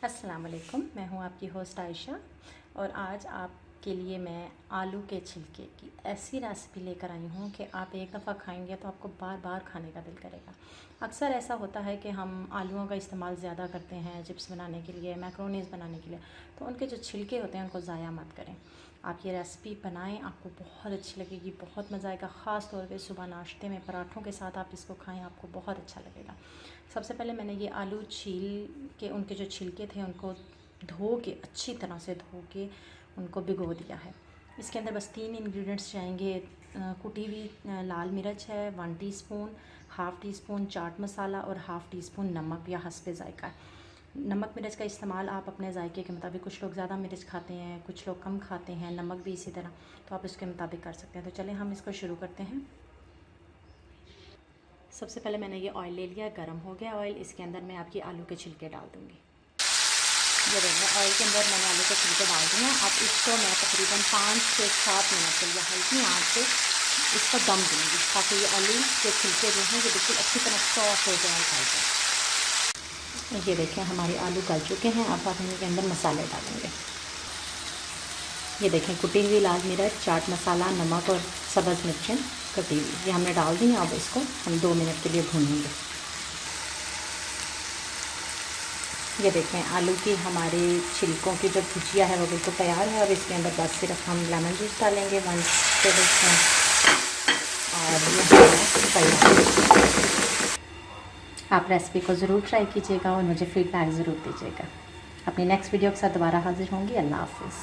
अस्सलाम वालेकुम, मैं हूं आपकी होस्ट आयशा और आज आपके लिए मैं आलू के छिलके की ऐसी रेसिपी लेकर आई हूं कि आप एक दफ़ा खाएंगे तो आपको बार बार खाने का दिल करेगा। अक्सर ऐसा होता है कि हम आलूओं का इस्तेमाल ज़्यादा करते हैं चिप्स बनाने के लिए, मैक्रोनीज़ बनाने के लिए, तो उनके जो छिलके होते हैं उनको ज़ाया मत करें। आप ये रेसिपी बनाएं, आपको बहुत अच्छी लगेगी, बहुत मज़ा आएगा। ख़ास तौर पे सुबह नाश्ते में पराठों के साथ आप इसको खाएं, आपको बहुत अच्छा लगेगा। सबसे पहले मैंने ये आलू छील के उनके जो छिलके थे उनको धो के अच्छी तरह से धो के उनको भिगो दिया है। इसके अंदर बस 3 इंग्रेडिएंट्स जाएंगे। कुटी हुई लाल मिर्च है 1 teaspoon, half tea spoon chaat masala और हाफ़ टी स्पून नमक या हस्बे ज़ायक़ा। नमक मिर्च का इस्तेमाल आप अपने जायके के मुताबिक, कुछ लोग ज़्यादा मिर्च खाते हैं, कुछ लोग कम खाते हैं, नमक भी इसी तरह, तो आप इसके मुताबिक कर सकते हैं। तो चलें हम इसको शुरू करते हैं। सबसे पहले मैंने ये ऑयल ले लिया, गर्म हो गया ऑयल। इसके अंदर मैं आपकी आलू के छिलके डाल दूँगी। ये देखिए ऑयल के अंदर मैंने आलू के छिलके डाल दिए। अब इसको मैं तकरीबन 5 से 7 मिनट के लिए हल्की आंच पे इसको दम दूँगी ताकि ये आलू के छिलके जो हैं ये बिल्कुल अच्छी तरह सॉफ्ट हो जाए। ये देखें हमारे आलू गल चुके हैं। अब हम इनके अंदर मसाले डालेंगे। ये देखें कुटी हुई लाल मिर्च, चाट मसाला, नमक और सब्ज़ मिर्चें कटी हुई ये हमने डाल दी। अब इसको हम 2 मिनट के लिए भूनेंगे। ये देखें आलू की हमारे छिलकों की जो भुजिया है वो बिल्कुल तैयार है। अब इसके अंदर बस सिर्फ हम लेमन जूस डालेंगे 1 टेबल स्पून और ये तैयार। आप रेसिपी को ज़रूर ट्राई कीजिएगा और मुझे फ़ीडबैक ज़रूर दीजिएगा। अपनी नेक्स्ट वीडियो के साथ दोबारा हाजिर होंगी। अल्लाह हाफ़िज़।